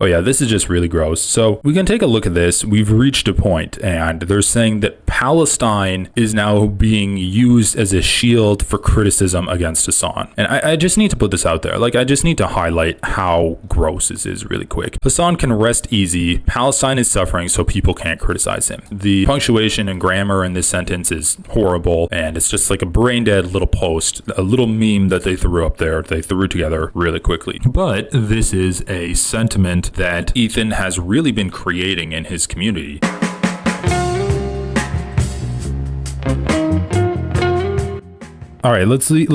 Oh yeah, this is just really gross. So we can take a look at this. We've reached a point, and they're saying that Palestine is now being used as a shield for criticism against Hasan. And I just need to put this out there. Like, I just need to highlight how gross this is really quick. Hasan can rest easy. Palestine is suffering, so people can't criticize him. The punctuation and grammar in this sentence is horrible, and it's just like a brain dead little post, a little meme that they threw up there. They threw together really quickly. But this is a sentiment that Ethan has really been creating in his community. All right, let's see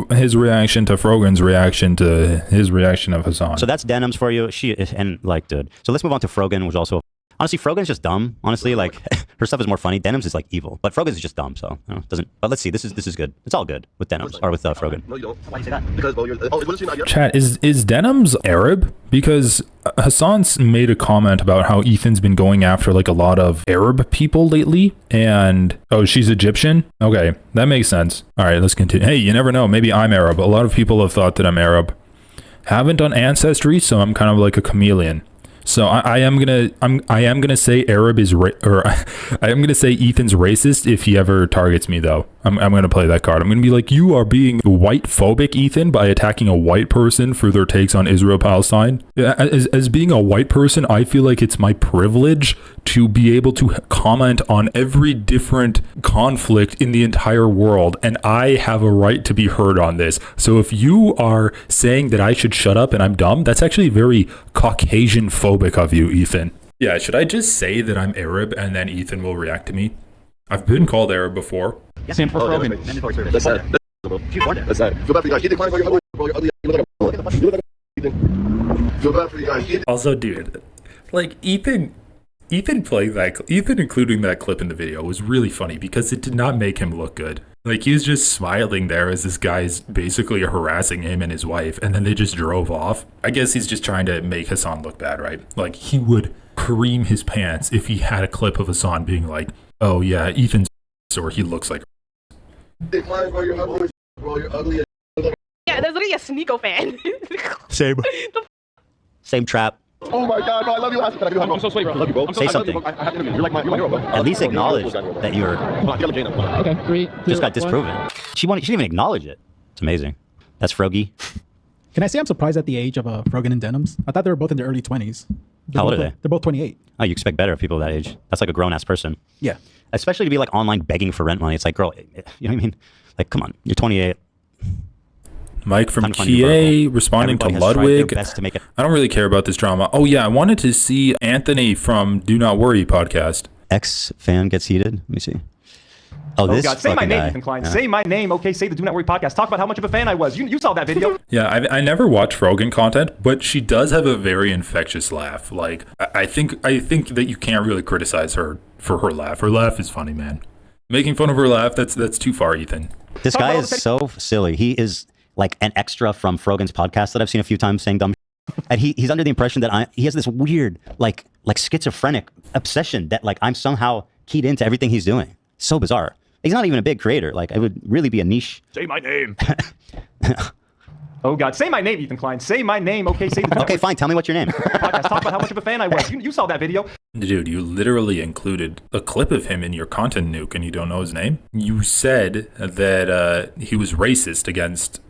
his reaction to Frogan's reaction to his reaction of Hasan. So that's Denims for you. Dude. So let's move on to Frogan, which also, honestly, Frogan's just dumb. Honestly, like her stuff is more funny. Denims is like evil, but Frogan's is just dumb. So doesn't. But let's see. This is good. It's all good with Denims or with Frogan. No, you don't. Why do you say that? Because you're Chat, is Denims Arab? Because Hasan's made a comment about how Ethan's been going after like a lot of Arab people lately, and she's Egyptian. Okay, that makes sense. All right, let's continue. Hey, you never know. Maybe I'm Arab. A lot of people have thought that I'm Arab. Haven't done Ancestry, so I'm kind of like a chameleon. So I am gonna say Arab is I am gonna say Ethan's racist if he ever targets me though. I'm gonna play that card. I'm gonna be like, you are being white phobic, Ethan, by attacking a white person for their takes on Israel Palestine. As being a white person, I feel like it's my privilege to be able to comment on every different conflict in the entire world, and I have a right to be heard on this. So if you are saying that I should shut up and I'm dumb, that's actually very Caucasian phobic of you, Ethan. Yeah, should I just say that I'm Arab and then Ethan will react to me? I've been called Arab before. Same for Frogan. That's sad. That's sad. Feel bad for you guys. He declined for your ugly, bro. You're ugly. You look like a Feel bad for you guys. Also, dude, like Ethan including that clip in the video was really funny because it did not make him look good. Like, he was just smiling there as this guy's basically harassing him and his wife, and then they just drove off. I guess he's just trying to make Hasan look bad, right? Like, he would cream his pants if he had a clip of Hasan being like, oh yeah, Ethan's or he looks like. Decline for your ugly, bro. You're ugly. Yeah, there's literally a Sneeko fan. Same trap. Oh my God, bro, I love you. I'm so sweet, bro. I love you, bro. Say something. You're like my hero, bro. At least acknowledge that you're. Okay, 3, 2, Just got 1. disproven. She didn't even acknowledge it. It's amazing. That's Froggy. Can I say I'm surprised at the age of Frogan and Denims? I thought they were both in their early 20s. How old are they? They're both 28. Oh, you expect better of people that age. That's like a grown-ass person. Yeah. Especially to be like online begging for rent money. It's like, girl, you know what I mean? Like, come on, you're 28. Mike from KA responding to Ludwig. I don't really care about this drama. Oh yeah, I wanted to see Anthony from Do Not Worry podcast. Ex-fan gets heated. Let me see. Oh, this God. Say my name, guy. Ethan Klein. Yeah. Say my name. Okay, say the Do Not Worry podcast. Talk about how much of a fan I was. You saw that video. Yeah, I never watch Frogan content, but she does have a very infectious laugh. Like, I think that you can't really criticize her for her laugh. Her laugh is funny, man. Making fun of her laugh, that's too far, Ethan. This guy is so silly. He is like an extra from Frogan's podcast that I've seen a few times saying dumb shit. And he's under the impression that he has this weird, like schizophrenic obsession that like I'm somehow keyed into everything he's doing. So bizarre. He's not even a big creator. Like, it would really be a niche. Say my name. Oh God, say my name, Ethan Klein. Say my name. Okay, say the Okay, fine. Tell me what's your name. Podcast. Talk about how much of a fan I was. You saw that video. Dude, you literally included a clip of him in your content nuke and you don't know his name? You said that he was racist against,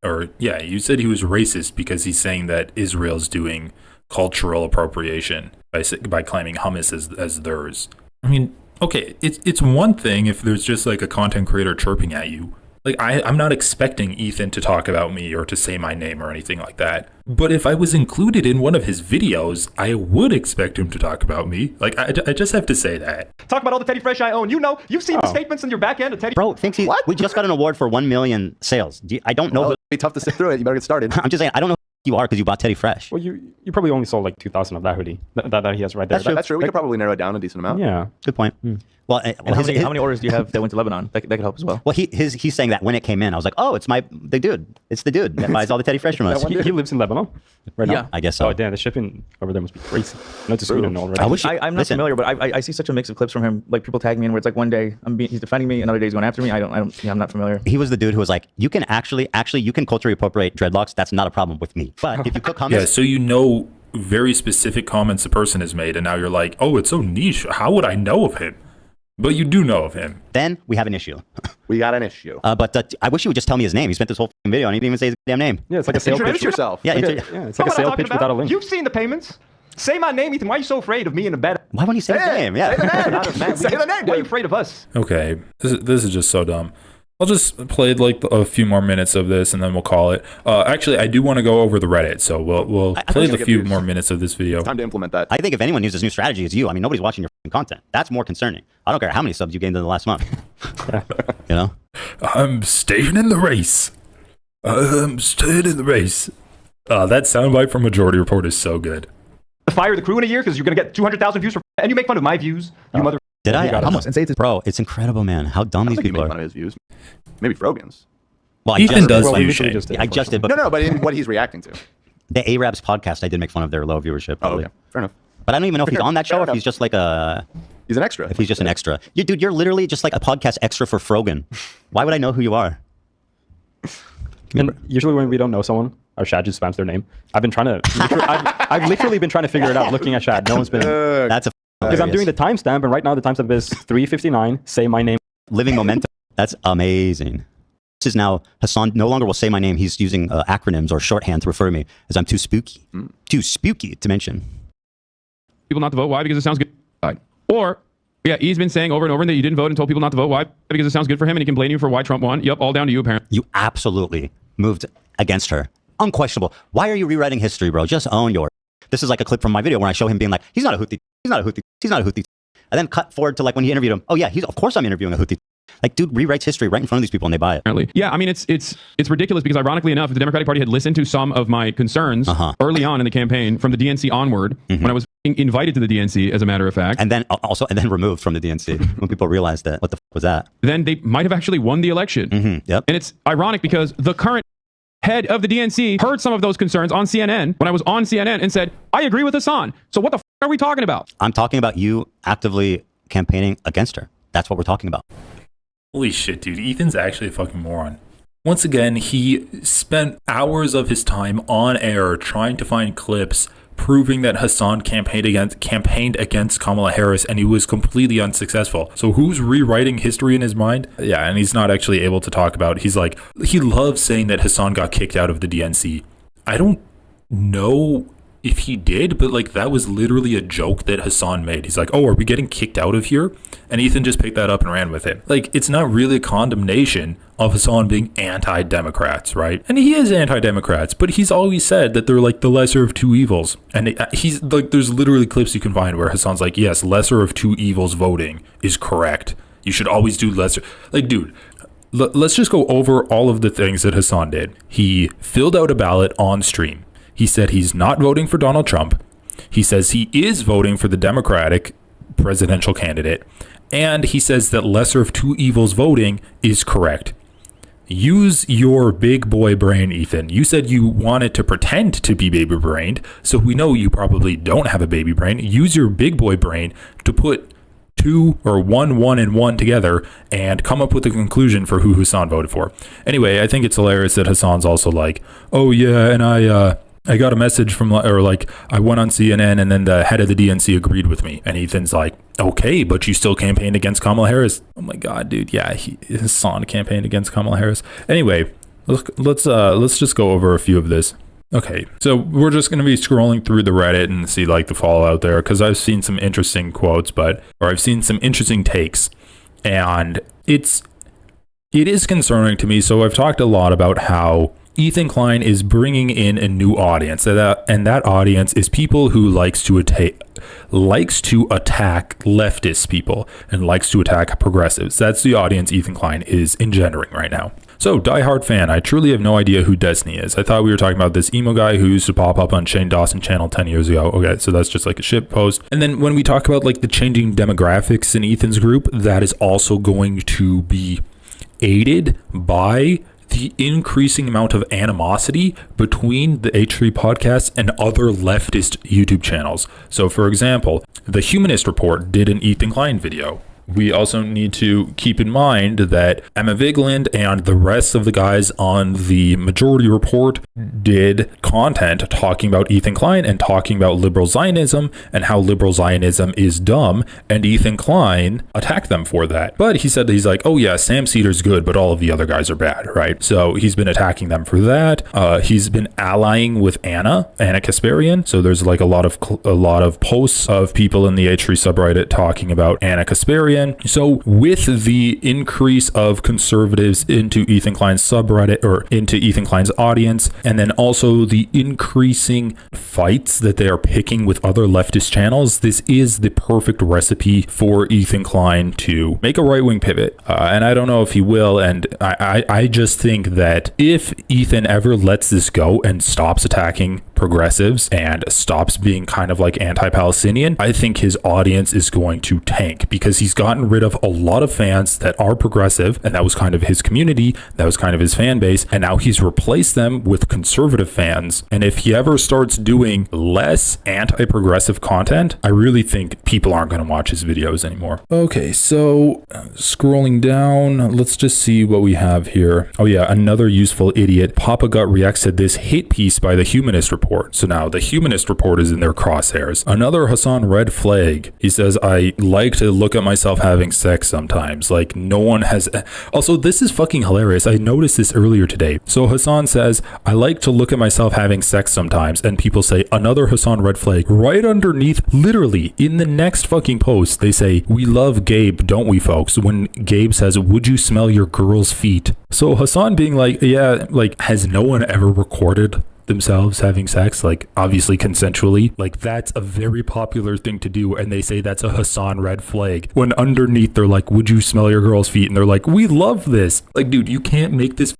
you said he was racist because he's saying that Israel's doing cultural appropriation by claiming hummus as theirs. I mean, okay, it's one thing if there's just like a content creator chirping at you. Like, I'm not expecting Ethan to talk about me or to say my name or anything like that. But if I was included in one of his videos, I would expect him to talk about me. Like, I just have to say that. Talk about all the Teddy Fresh I own. You know, you've seen the statements in your back end of Teddy. Bro, thinks we just got an award for 1 million sales. I don't know. Well, it'll be tough to sit through it. You better get started. I'm just saying, I don't know who you are because you bought Teddy Fresh. Well, you probably only sold like 2,000 of that hoodie that he has right there. That's true. We could probably narrow it down a decent amount. Yeah. Good point. Well, how many orders do you have that went to Lebanon? That could help as well. Well, he's saying that when it came in, I was like, oh, it's the dude. It's the dude that buys all the Teddy Fresh from us. He lives in Lebanon right now? I guess so. Oh, damn, the shipping over there must be crazy. Not to Sweden already. I'm not familiar, but I see such a mix of clips from him, like people tagging me in where it's like one day he's defending me, another day he's going after me. I'm not familiar. He was the dude who was like, you can actually you can culturally appropriate dreadlocks. That's not a problem with me. But if you cook hummus. Yeah, so you know very specific comments the person has made, and now you're like, oh, it's so niche. How would I know of him? But you do know of him. Then we have an issue. We got an issue. But I wish you would just tell me his name. He spent this whole video and he didn't even say his damn name. Yeah, it's like a sales Introduce pitch. yourself. Yeah, It's like a sales pitch without a link. You've seen the payments. Say my name, Ethan. Why are you so afraid of me in the bed? Why wouldn't you say his name? Yeah. Say the name. Man, Say the name. Why are you afraid of us? Okay, this is just so dumb. I'll just play like a few more minutes of this and then we'll call it. Actually, I do want to go over the Reddit, so we'll play the few more minutes of this video. Time to implement that. I think if anyone uses new strategy, it's you. I mean, nobody's watching your content. That's more concerning. I don't care how many subs you gained in the last month. You know? I'm staying in the race. I'm staying in the race. That soundbite from Majority Report is so good. Fire the crew in a year because you're going to get 200,000 views and you make fun of my views. You mother. Did I? How much? Bro, It's incredible, man. How dumb these I think people he made fun are. of his views. Maybe Frogan's. Well, Ethan does Well, we view literally shame. just did. I just did, but No, but in what he's reacting to. the Arabs podcast, I did make fun of their low viewership. Oh, Probably. okay. Fair enough. But I don't even know if he's on that show or if Fair he's just like a... He's an extra. If he's just an extra. Dude, you're literally just like a podcast extra for Frogan. Why would I know who you are? And usually when we don't know someone, our chat just spams their name. I've been trying to. I've literally been trying to figure it out. Looking at chat, no one's been. That's a... Because I'm doing the timestamp, and right now the timestamp is 3:59. Say my name. Living momentum. That's amazing. This is now Hasan no longer will say my name. He's using acronyms or shorthand to refer to me as I'm too spooky. Too spooky to mention. People not to vote. Why? Because it sounds good. Or, yeah, he's been saying over and over that you didn't vote and told people not to vote. Why? Because it sounds good for him and he can blame you for why Trump won. Yep, all down to you, apparently. You absolutely moved against her. Unquestionable. Why are you rewriting history, bro? Just own yours. This is like a clip from my video where I show him being like, he's not a Houthi. He's not a Houthi. He's not a Houthi. And then cut forward to like when he interviewed him. Oh yeah, of course I'm interviewing a Houthi. Like, dude rewrites history right in front of these people and they buy it. Yeah, I mean, it's ridiculous because ironically enough, the Democratic Party had listened to some of my concerns early on in the campaign from the DNC onward when I was invited to the DNC, as a matter of fact. And then removed from the DNC when people realized that. What the was that? Then they might have actually won the election. Yep. And it's ironic because the current head of the DNC heard some of those concerns on CNN when I was on CNN and said, I agree with Hasan. So what the are we talking about? I'm talking about you actively campaigning against her. That's what we're talking about. Holy shit, dude. Ethan's actually a fucking moron. Once again, he spent hours of his time on air trying to find clips proving that Hasan campaigned against Kamala Harris, and he was completely unsuccessful. So who's rewriting history in his mind? Yeah, and he's not actually able to talk about. He's like, he loves saying that Hasan got kicked out of the DNC. I don't know if he did, but like that was literally a joke that Hasan made. He's like, oh, are we getting kicked out of here? And Ethan just picked that up and ran with it. Like, it's not really a condemnation of Hasan being anti-Democrats, right? And he is anti-Democrats, but he's always said that they're like the lesser of two evils. And he's like, there's literally clips you can find where Hasan's like, yes, lesser of two evils voting is correct. You should always do lesser. Like, dude, let's just go over all of the things that Hasan did. He filled out a ballot on stream. He said he's not voting for Donald Trump. He says he is voting for the Democratic presidential candidate. And he says that lesser of two evils voting is correct. Use your big boy brain, Ethan. You said you wanted to pretend to be baby brained, so we know you probably don't have a baby brain. Use your big boy brain to put one and one together and come up with a conclusion for who Hasan voted for. Anyway, I think it's hilarious that Hasan's also like, oh yeah, and I got a message from, or like, I went on CNN and then the head of the DNC agreed with me. And Ethan's like, okay, but you still campaigned against Kamala Harris. Oh my God, dude. Yeah, Hasan campaigned against Kamala Harris. Anyway, let's just go over a few of this. Okay, so we're just going to be scrolling through the Reddit and see like the fallout there, because I've seen some interesting quotes, or I've seen some interesting takes, and it is concerning to me. So I've talked a lot about how Ethan Klein is bringing in a new audience, and that audience is people who likes to attack leftist people and likes to attack progressives. That's the audience Ethan Klein is engendering right now. So, diehard fan, I truly have no idea who Destiny is. I thought we were talking about this emo guy who used to pop up on Shane Dawson channel 10 years ago. Okay, so that's just like a shit post. And then when we talk about like the changing demographics in Ethan's group, that is also going to be aided by the increasing amount of animosity between the H3 podcast and other leftist YouTube channels. So, for example, the Humanist Report did an Ethan Klein video. we also need to keep in mind that Emma Vigeland and the rest of the guys on the Majority Report did content talking about Ethan Klein and talking about liberal Zionism and how liberal Zionism is dumb, and Ethan Klein attacked them for that. But he said that he's like, oh yeah, Sam Cedar's good, but all of the other guys are bad, right? So he's been attacking them for that. He's been allying with Anna Kasparian. So there's like a lot of posts of people in the H3 subreddit talking about Anna Kasparian. So with the increase of conservatives into Ethan Klein's subreddit or into Ethan Klein's audience, and then also the increasing fights that they are picking with other leftist channels, this is the perfect recipe for Ethan Klein to make a right-wing pivot. And I don't know if he will. And I just think that if Ethan ever lets this go and stops attacking progressives and stops being kind of like anti-Palestinian, I think his audience is going to tank, because he's gotten rid of a lot of fans that are progressive, and that was kind of his community, that was kind of his fan base, and now he's replaced them with conservative fans. And if he ever starts doing less anti-progressive content, I really think people aren't going to watch his videos anymore. Okay, so scrolling down, let's just see what we have here. Oh yeah, another useful idiot. Papa Gut reacts to this hate piece by the Humanist Report. So now the Humanist Report is in their crosshairs. Another Hasan red flag. He says, I like to look at myself having sex sometimes. Like, no one has. Also, this is fucking hilarious. I noticed this earlier today. So Hasan says, I like to look at myself having sex sometimes. And people say, another Hasan red flag. Right underneath, literally in the next fucking post, they say, we love Gabe, don't we, folks? When Gabe says, would you smell your girl's feet? So Hasan being like, yeah, like, has no one ever recorded themselves having sex, like obviously consensually? Like, that's a very popular thing to do, and they say that's a Hasan red flag, when underneath they're like, would you smell your girl's feet? And they're like, we love this. Like, dude, you can't make this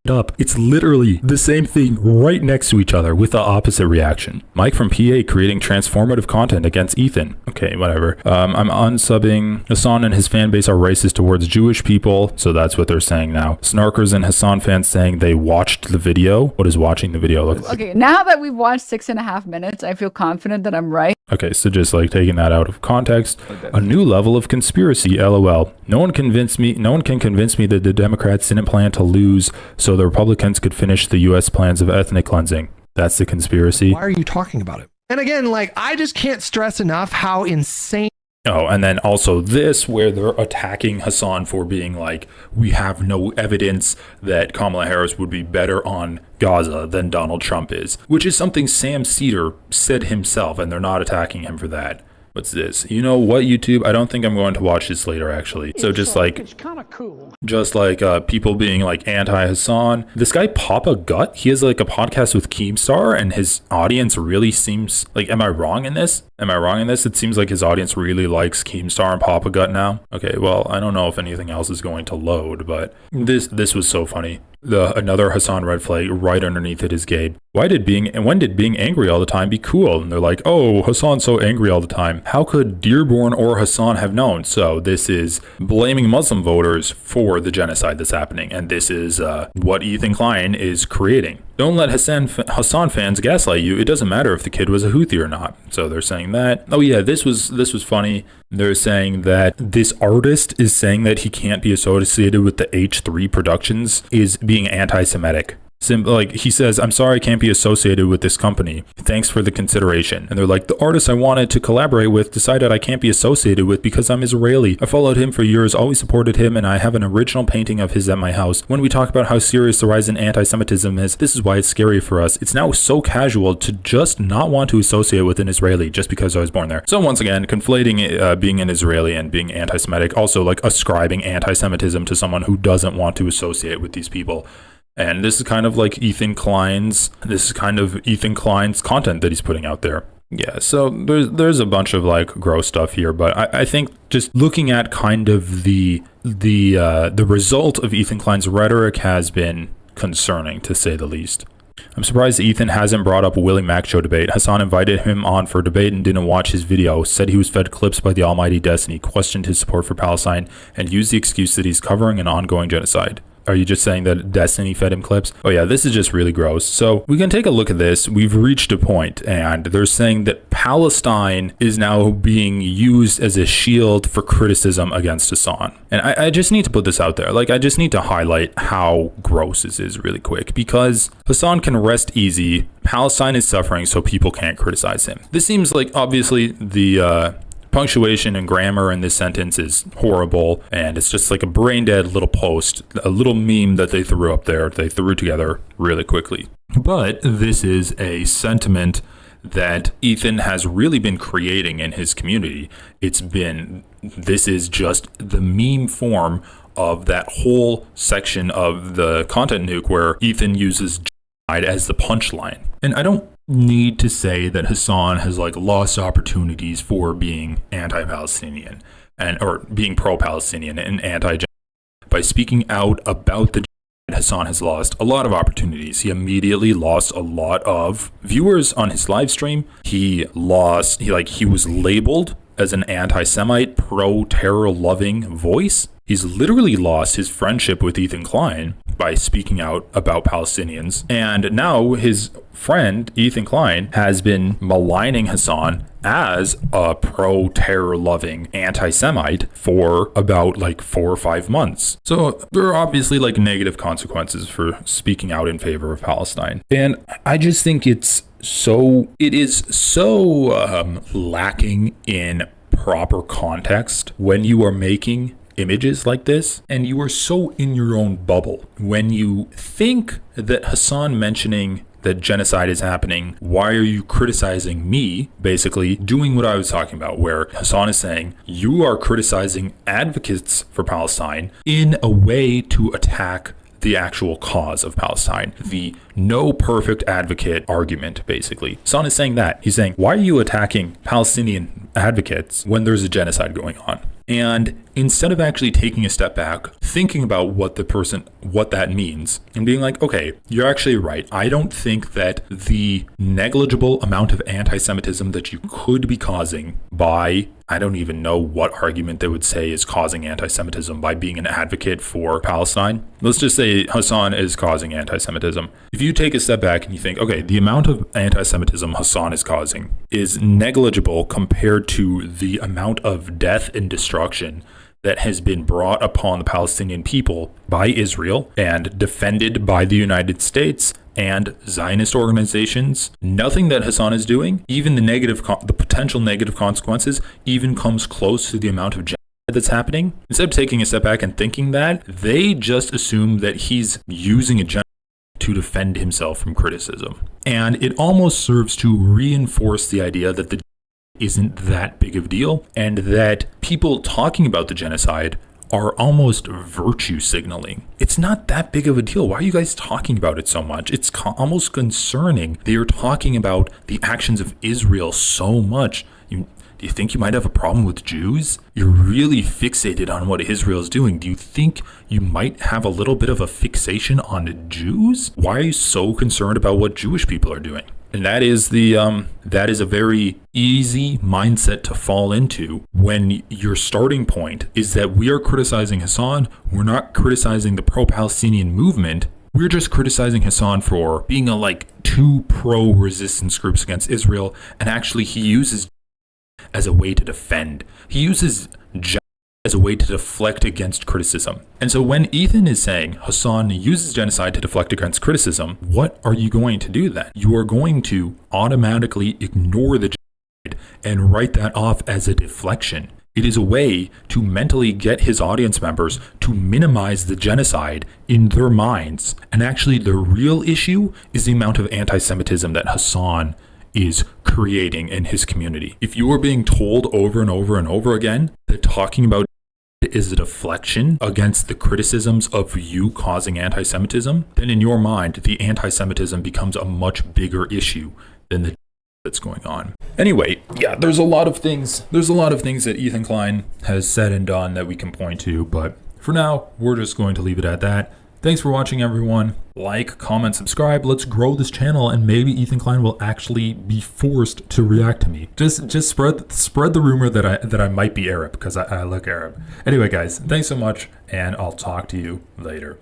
up. It's literally the same thing right next to each other with the opposite reaction. Mike from PA creating transformative content against Ethan. Okay, whatever. I'm unsubbing. Hasan and his fan base are racist towards Jewish people, so that's what they're saying now. Snarkers and Hasan fans saying they watched the video. What does watching the video look like? Okay, now that we've watched 6.5 minutes, I feel confident that I'm right. Okay, so just like taking that out of context, a new level of conspiracy, LOL. No one can convince me that the Democrats didn't plan to lose so the Republicans could finish the U.S. plans of ethnic cleansing. That's the conspiracy. Why are you talking about it? And again, like, I just can't stress enough how insane. Oh, and then also this, where they're attacking Hasan for being like, we have no evidence that Kamala Harris would be better on Gaza than Donald Trump is, which is something Sam Cedar said himself, and they're not attacking him for that. What's this? You know what, YouTube? I don't think I'm going to watch this later, actually. So just like, it's kind of cool. Just like people being like anti-Hasan. This guy Papa Gut, he has like a podcast with Keemstar, and his audience really seems like, am I wrong in this? It seems like his audience really likes Keemstar and Papa Gut now. Okay, well, I don't know if anything else is going to load, but this was so funny. Another Hasan red flag right underneath it is Gabe. When did being angry all the time be cool? And they're like, oh, Hasan's so angry all the time. How could Dearborn or Hasan have known? So this is blaming Muslim voters for the genocide that's happening. And this is what Ethan Klein is creating. Don't let Hasan fans gaslight you. It doesn't matter if the kid was a Houthi or not. So they're saying that. Oh yeah, this was funny. They're saying that this artist is saying that he can't be associated with the H3 Productions is being anti-Semitic. Like, he says, I'm sorry I can't be associated with this company. Thanks for the consideration. And they're like, the artist I wanted to collaborate with decided I can't be associated with because I'm Israeli. I followed him for years, always supported him, and I have an original painting of his at my house. When we talk about how serious the rise in anti-Semitism is, this is why it's scary for us. It's now so casual to just not want to associate with an Israeli just because I was born there. So once again, conflating being an Israeli and being anti-Semitic, also like ascribing anti-Semitism to someone who doesn't want to associate with these people. And this is kind of like Ethan Klein's content that he's putting out there. Yeah, so there's a bunch of like gross stuff here, but I think just looking at kind of the result of Ethan Klein's rhetoric has been concerning, to say the least. I'm surprised Ethan hasn't brought up Willie Mack show debate. Hasan invited him on for debate and didn't watch his video, said he was fed clips by the almighty Destiny, questioned his support for Palestine, and used the excuse that he's covering an ongoing genocide. Are you just saying that Destiny fed him clips? Oh yeah, this is just really gross. So we can take a look at this. We've reached a point, and they're saying that Palestine is now being used as a shield for criticism against Hasan. And I just need to put this out there. Like, I just need to highlight how gross this is really quick, because Hasan can rest easy. Palestine is suffering, so people can't criticize him. This seems like, obviously, the punctuation and grammar in this sentence is horrible, and it's just like a brain dead little post, a little meme that they threw up there. They threw together really quickly. But this is a sentiment that Ethan has really been creating in his community. This is just the meme form of that whole section of the content nuke where Ethan uses genocide as the punchline. And I don't need to say that Hasan has like lost opportunities for being anti-Palestinian or being pro-Palestinian and anti-genocide. By speaking out about the genocide, Hasan has lost a lot of opportunities. He immediately lost a lot of viewers on his live stream. He was labeled as an anti-Semite, pro-terror loving voice. He's literally lost his friendship with Ethan Klein by speaking out about Palestinians. And now his friend, Ethan Klein, has been maligning Hasan as a pro-terror loving anti-Semite for about like 4 or 5 months. So there are obviously like negative consequences for speaking out in favor of Palestine. And I just think it is so lacking in proper context when you are making images like this, and you are so in your own bubble. When you think that Hasan mentioning that genocide is happening, why are you criticizing me? Basically doing what I was talking about, where Hasan is saying you are criticizing advocates for Palestine in a way to attack the actual cause of Palestine, the no perfect advocate argument. Basically, Hasan is saying that. He's saying, why are you attacking Palestinian advocates when there's a genocide going on? And instead of actually taking a step back, thinking about what that means, and being like, okay, you're actually right. I don't think that the negligible amount of anti-Semitism that you could be causing by, I don't even know what argument they would say is causing anti-Semitism by being an advocate for Palestine. Let's just say Hasan is causing anti-Semitism. If you take a step back and you think, okay, the amount of anti-Semitism Hasan is causing is negligible compared to the amount of death and destruction that has been brought upon the Palestinian people by Israel and defended by the United States and Zionist organizations. Nothing that Hasan is doing, even the potential negative consequences, even comes close to the amount of genocide that's happening. Instead of taking a step back and thinking that, they just assume that he's using a genocide to defend himself from criticism. And it almost serves to reinforce the idea that the isn't that big of a deal, and that people talking about the genocide are almost virtue signaling. It's not that big of a deal. Why are you guys talking about it so much? It's almost concerning that you're talking about the actions of Israel so much. Do you think you might have a problem with Jews? You're really fixated on what Israel is doing. Do you think you might have a little bit of a fixation on Jews? Why are you so concerned about what Jewish people are doing? And that is a very easy mindset to fall into when your starting point is that we are criticizing Hasan. We're not criticizing the pro-Palestinian movement. We're just criticizing Hasan for being two pro-resistance groups against Israel. And actually he uses as a way to defend. He uses as a way to deflect against criticism. And so when Ethan is saying Hasan uses genocide to deflect against criticism, what are you going to do then? You are going to automatically ignore the genocide and write that off as a deflection. It is a way to mentally get his audience members to minimize the genocide in their minds. And actually the real issue is the amount of anti-Semitism that Hasan is creating in his community. If you are being told over and over and over again that talking about is a deflection against the criticisms of you causing anti-Semitism, then in your mind, the anti-Semitism becomes a much bigger issue than the that's going on. Anyway, yeah, there's a lot of things that Ethan Klein has said and done that we can point to, but for now, we're just going to leave it at that. Thanks for watching, everyone. Like, comment, subscribe. Let's grow this channel, and maybe Ethan Klein will actually be forced to react to me. Just spread the rumor that I might be Arab, because I look Arab. Anyway, guys, thanks so much, and I'll talk to you later.